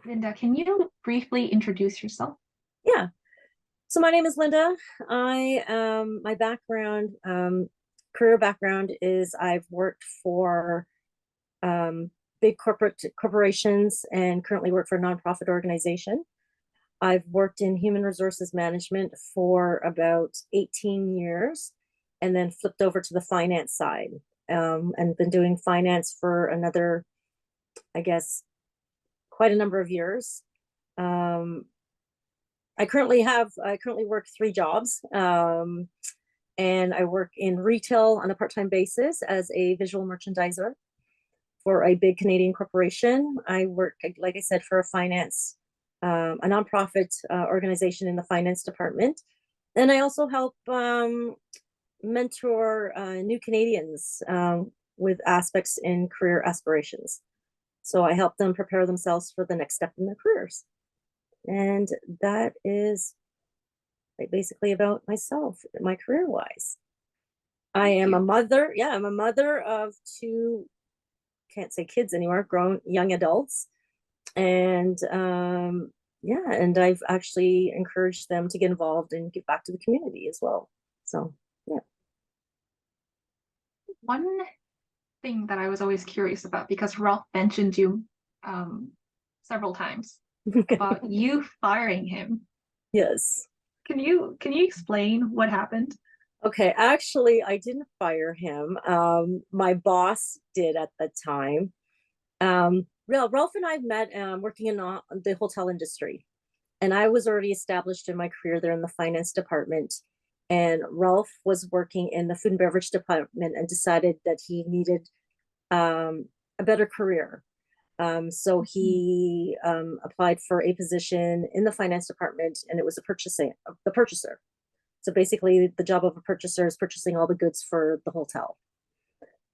Linda, can you briefly introduce yourself? Yeah. So my name is Linda. My background, career background is I've worked for um, big corporations and currently work for a nonprofit organization. I've worked in human resources management for about 18 years and then flipped over to the finance side, and been doing finance for another, I guess, quite a number of years. Um, I currently work three jobs. And I work in retail on a part-time basis as a visual merchandiser for a big Canadian corporation. I work, like I said, for a nonprofit organization in the finance department. And I also help mentor new Canadians with aspects in career aspirations. So I help them prepare themselves for the next step in their careers. And that is basically about myself, my career wise. I Thank am a you. mother. Yeah, I'm a mother of two, can't say kids anymore, grown young adults. And yeah, and I've actually encouraged them to get involved and give back to the community as well. So, yeah. One thing that I was always curious about, because Ralph mentioned you um, several times about you firing him. Yes. Can you explain what happened? Okay, actually, I didn't fire him. My boss did at the time. Ralph and I met working in the hotel industry, and I was already established in my career there in the finance department. And Ralph was working in the food and beverage department and decided that he needed a better career. So he applied for a position in the finance department, and it was the purchaser. So basically, the job of a purchaser is purchasing all the goods for the hotel.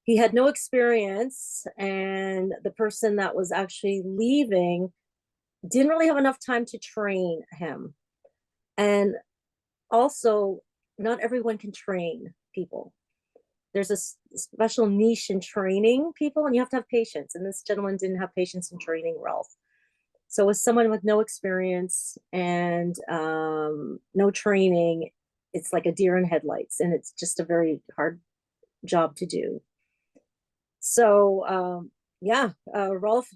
He had no experience, and the person that was actually leaving didn't really have enough time to train him. And also, not everyone can train people. There's a special niche in training people, and you have to have patience. And this gentleman didn't have patience in training Ralph. So, as someone with no experience and no training, it's like a deer in headlights, and it's just a very hard job to do. So, yeah, Ralph,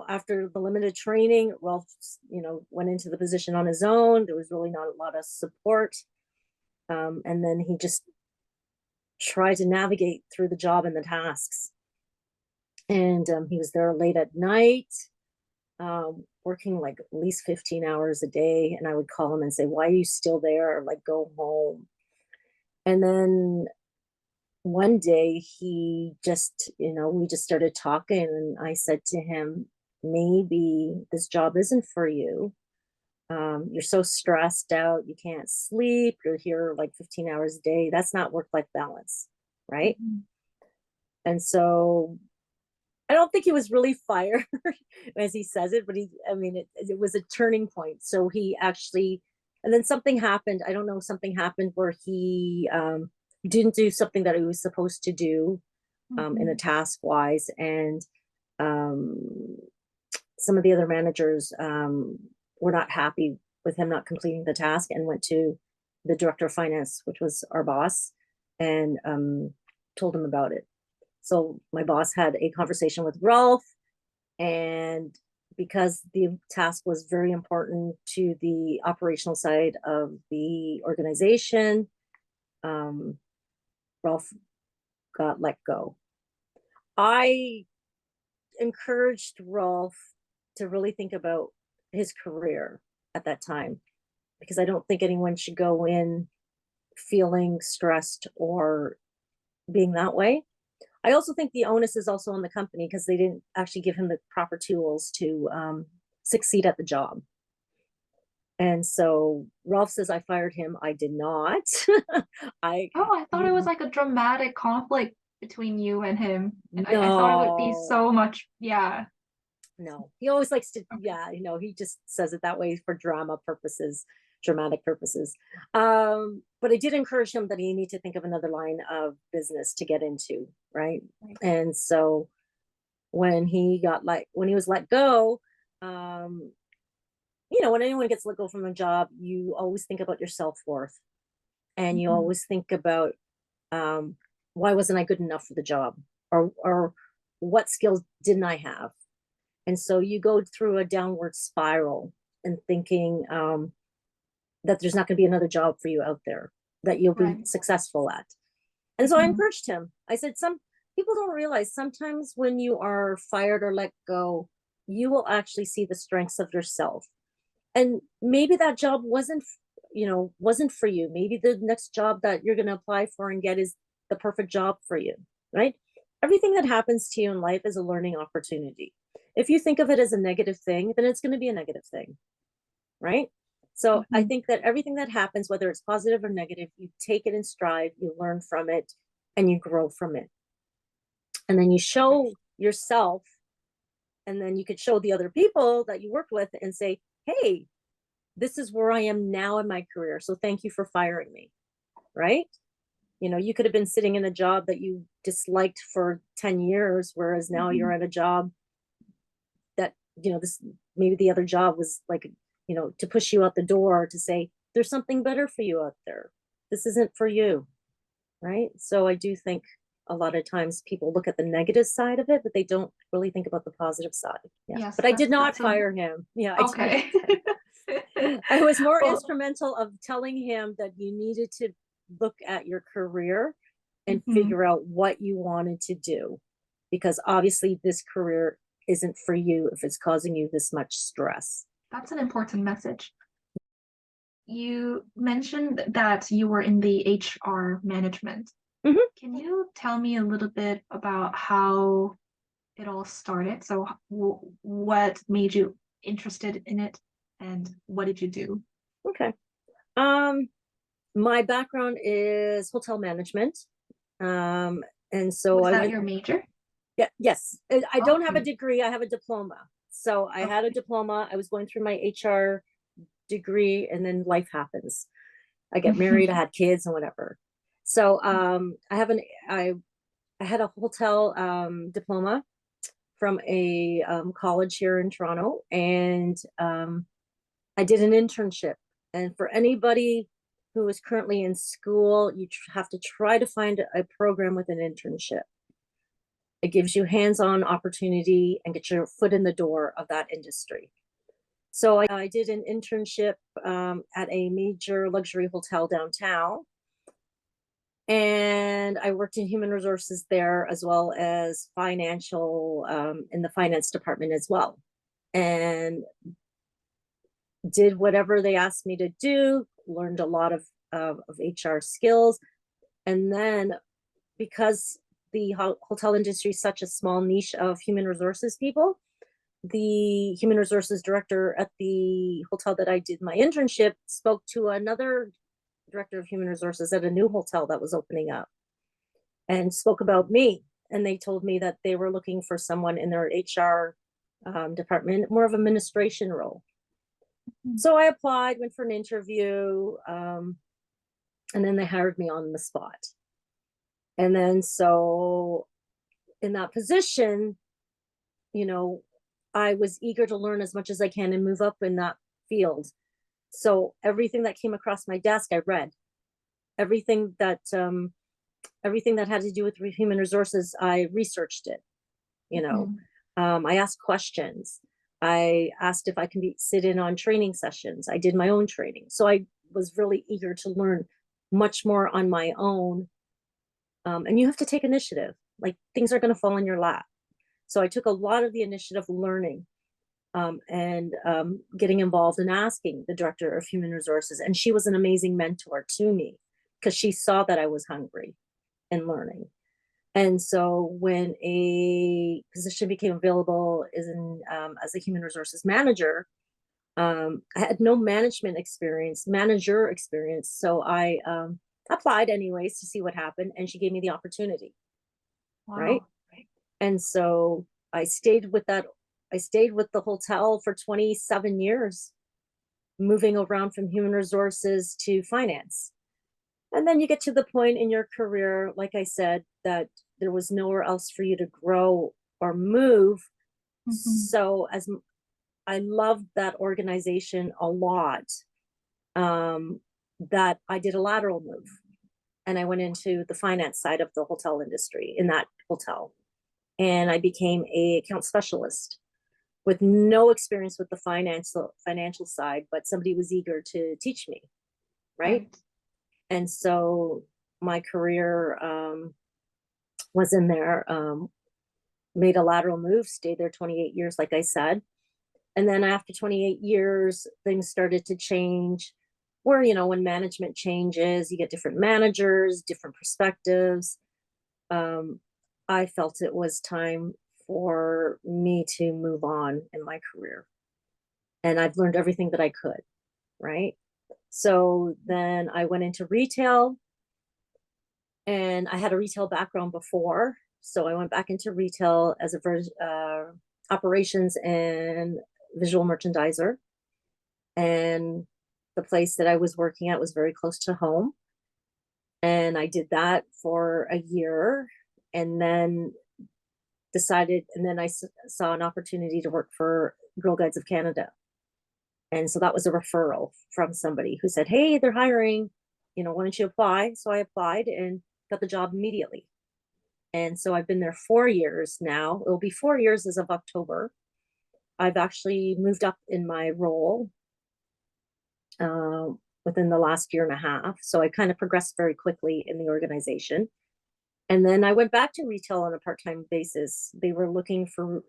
after the limited training, Ralph, went into the position on his own. There was really not a lot of support. And then he just tried to navigate through the job and the tasks. And he was there late at night, working like at least 15 hours a day. And I would call him and say, "Why are you still there? Like, go home." And then one day we just started talking, and I said to him, "Maybe this job isn't for you. You're so stressed out, you can't sleep, you're here like 15 hours a day. That's not work-life balance, right?" Mhm. And so I don't think he was really fired as he says it, but it was a turning point. So he actually, and then something happened. I don't know, something happened where he didn't do something that he was supposed to do in a Mhm. task wise. And um, some of the other managers were not happy with him not completing the task and went to the director of finance, which was our boss, and told him about it. So my boss had a conversation with Ralph, and because the task was very important to the operational side of the organization, um, Ralph got let go. I encouraged Rolf to really think about his career at that time, because I don't think anyone should go in feeling stressed or being that way. I also think the onus is also on the company because they didn't actually give him the proper tools to succeed at the job. And so Rolf says I fired him. I did not. I Oh, I thought it was he, like a dramatic conflict between you and him. And I thought it would be no, so much, yeah. no, he always likes to, Okay. yeah, he just says it that way for dramatic purposes. But I did encourage him that he need to think of another line of business to get into, right? Right. And so when he was let go, when anyone gets let go from a job, you always think about your self-worth, and you always think about, why wasn't I good enough for the job, or what skills didn't I have? And so you go through a downward spiral and thinking, that there's not going to be another job for you out there that you'll be successful at. And so I encouraged him. I said, some people don't realize sometimes when you are fired or let go, you will actually see the strengths of yourself. And maybe that job wasn't for you. Maybe the next job that you're going to apply for and get is the perfect job for you, right? Everything that happens to you in life is a learning opportunity. If you think of it as a negative thing, then it's going to be a negative thing, right? So I think that everything that happens, whether it's positive or negative, you take it in stride, you learn from it, and you grow from it. And then you show yourself, and then you could show the other people that you worked with and say, hey, this is where I am now in my career. So thank you for firing me, right? You could have been sitting in a job that you disliked for 10 years, whereas now you're at a job that, maybe the other job was like, to push you out the door, to say, there's something better for you out there. This isn't for you, right? So I do think a lot of times people look at the negative side of it, but they don't really think about the positive side. Yeah. Yes, but I did not fire him. Yeah. Okay. I was more instrumental of telling him that you needed to look at your career and figure out what you wanted to do, because obviously this career isn't for you if it's causing you this much stress. That's an important message. You mentioned that you were in the HR management. Can you tell me a little bit about how it all started? So what made you interested in it, and what did you do? Okay. My background is hotel management. And so Was that your major? Yeah, yes. I don't have a degree. I have a diploma. So I had a diploma. I was going through my HR degree, and then life happens. I get married, I had kids and whatever. So I had a hotel diploma from a college here in Toronto, and I did an internship. And for anybody who is currently in school, you have to try to find a program with an internship. It gives you hands-on opportunity and get your foot in the door of that industry. So I did an internship at a major luxury hotel downtown. And I worked in human resources there, as well as financial, in the finance department as well. And did whatever they asked me to do, learned a lot of HR skills. And then, because the hotel industry is such a small niche of human resources people, the human resources director at the hotel that I did my internship spoke to another director of human resources at a new hotel that was opening up, and spoke about me. And they told me that they were looking for someone in their HR department, more of an administration role. So I applied, went for an interview, and then they hired me on the spot. And then so in that position, I was eager to learn as much as I can and move up in that field. So everything that came across my desk, I read. Everything that had to do with human resources, I researched it. I asked questions. I asked if I can sit in on training sessions. I did my own training. So I was really eager to learn much more on my own. And you have to take initiative. Like, things are going to fall in your lap. So I took a lot of the initiative learning, and getting involved and asking the director of human resources. And she was an amazing mentor to me, because she saw that I was hungry and learning. And so when a position became available as a human resources manager, I had no manager experience. So I applied anyways to see what happened, and she gave me the opportunity. Wow. Right. And so I stayed with the hotel for 27 years, moving around from human resources to finance. And then you get to the point in your career, like I said, that there was nowhere else for you to grow or move. So as I loved that organization a lot, that I did a lateral move and I went into the finance side of the hotel industry in that hotel. And I became a account specialist with no experience with the financial side, but somebody was eager to teach me, right? And so my career was in there, made a lateral move, stayed there 28 years, like I said. And then after 28 years, things started to change where, you know, when management changes, you get different managers, different perspectives. I felt it was time for me to move on in my career. And I've learned everything that I could, right? So then I went into retail, and I had a retail background before. So I went back into retail as a operations and visual merchandiser. And the place that I was working at was very close to home. And I did that for a year, and then I saw an opportunity to work for Girl Guides of Canada. And so that was a referral from somebody who said, hey, they're hiring, you know, why don't you apply? So I applied and got the job immediately. And so I've been there 4 years now. It'll be 4 years as of October. I've actually moved up in my role within the last year and a half. So I kind of progressed very quickly in the organization. And then I went back to retail on a part-time basis. They were looking for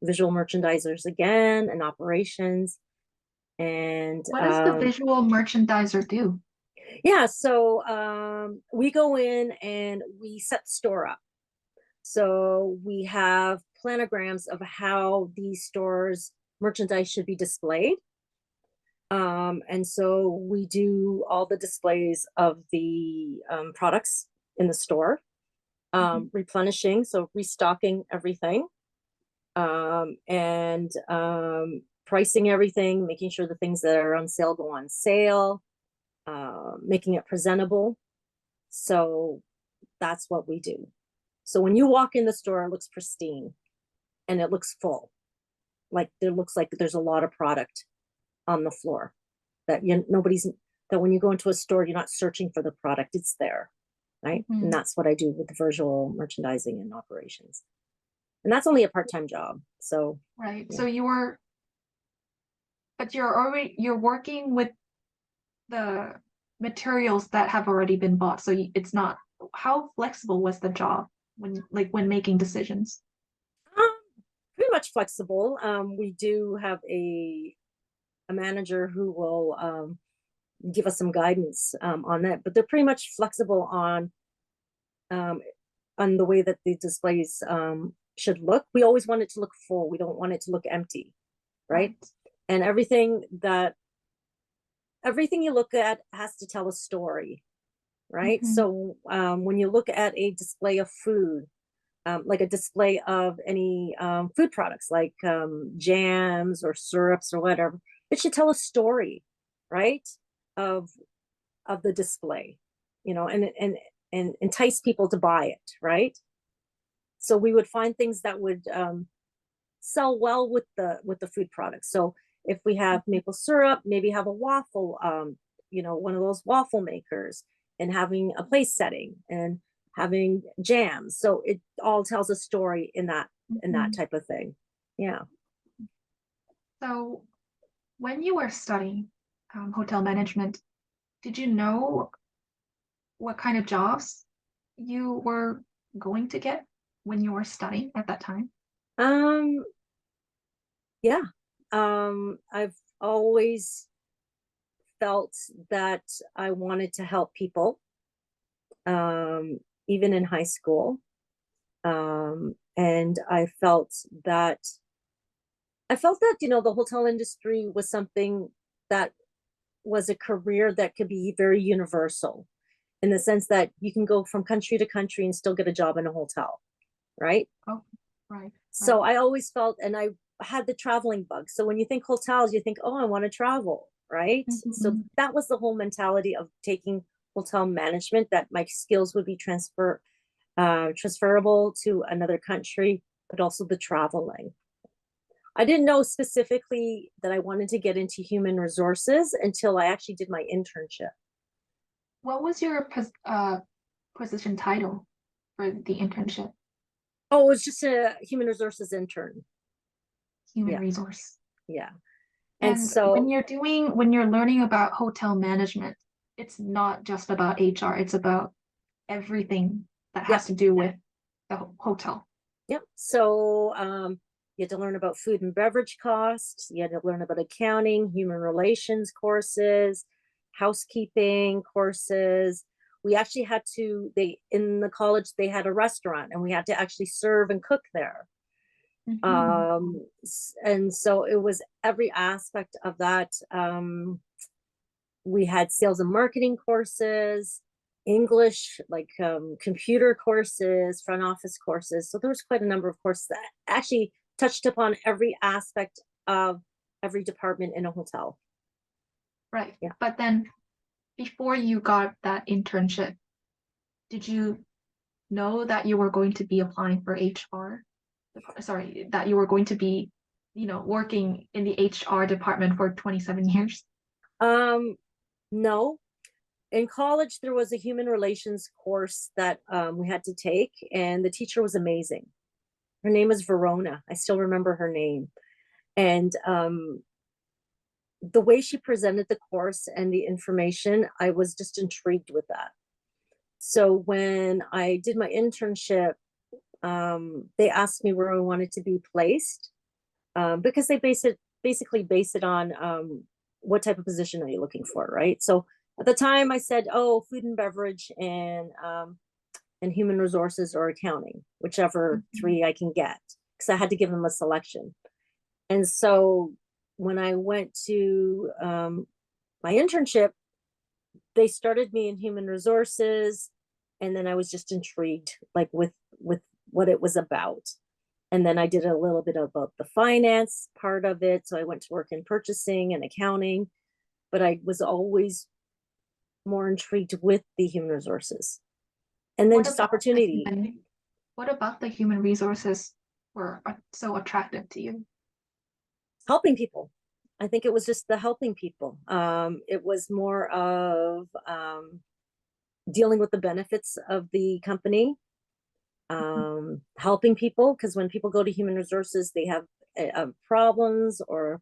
visual merchandisers again and operations. And what does the visual merchandiser do? Yeah, so we go in and we set the store up. So we have planograms of how these stores merchandise should be displayed. And so we do all the displays of the products in the store, replenishing, so restocking everything, and pricing everything, making sure the things that are on sale go on sale, making it presentable. So that's what we do. So when you walk in the store, it looks pristine and it looks full. Like there looks like there's a lot of product on the floor that that when you go into a store, you're not searching for the product, it's there, right? And that's what I do with the visual merchandising and operations. And that's only a part-time job. So right. Yeah. So you're working with the materials that have already been bought. So it's not, how flexible was the job when making decisions? Pretty much flexible. We do have a manager who will give us some guidance on that, but they're pretty much flexible on the way that the displays should look. We always want it to look full. We don't want it to look empty, right? And everything you look at has to tell a story, right? So when you look at a display of food, like a display of any food products like jams or syrups or whatever, it should tell a story, right, of the display, you know, and entice people to buy it, right? So we would find things that would sell well with the food products. So if we have maple syrup, maybe have a waffle, you know, one of those waffle makers, and having a place setting and having jams. So it all tells a story in that type of thing. Yeah. So when you were studying hotel management, did you know what kind of jobs you were going to get when you were studying at that time? Yeah. I've always felt that I wanted to help people, even in high school. And I felt that, you know, the hotel industry was something that was a career that could be very universal, in the sense that you can go from country to country and still get a job in a hotel, right? Oh, right. So I always felt, and I had the traveling bug. So when you think hotels, you think, oh, I want to travel, right? So that was the whole mentality of taking hotel management, that my skills would be transferable to another country, but also the traveling. I didn't know specifically that I wanted to get into human resources until I actually did my internship. What was your position title for the internship? Oh, it was just a human resources intern. Human Yeah. resource. Yeah. And so when you're learning about hotel management, it's not just about HR, it's about everything that has to do with the hotel. Yep. So you had to learn about food and beverage costs. You had to learn about accounting, human relations courses, housekeeping courses. We actually had to, in the college, they had a restaurant and we had to actually serve and cook there. And so it was every aspect of that. We had sales and marketing courses, English, like computer courses, front office courses. So there was quite a number of courses that actually touched upon every aspect of every department in a hotel. Right. Yeah. But then before you got that internship, did you know that you were going to be applying for HR? Sorry, that you were going to be, working in the HR department for 27 years? No. In college, there was a human relations course that we had to take, and the teacher was amazing. Her name was Verona. I still remember her name. And the way she presented the course and the information, I was just intrigued with that. So when I did my internship, they asked me where I wanted to be placed, because they basically base it on what type of position are you looking for, right? So at the time I said, oh, food and beverage and human resources or accounting, whichever three I can get, because I had to give them a selection. And so when I went to my internship, they started me in human resources, and then I was just intrigued, like with what it was about. And then I did a little bit about the finance part of it. So I went to work in purchasing and accounting, but I was always more intrigued with the human resources. And then just opportunity. What about the human resources were so attractive to you? Helping people. I think it was just the helping people. It was more of dealing with the benefits of the company, helping people, because when people go to human resources, they have problems, or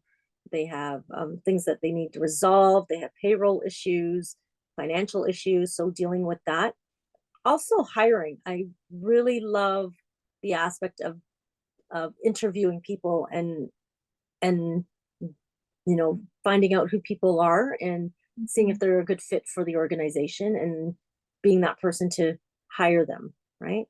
they have things that they need to resolve. They have payroll issues, financial issues. So dealing with that. Also hiring. I really love the aspect of interviewing people and finding out who people are and seeing if they're a good fit for the organization and being that person to hire them, right?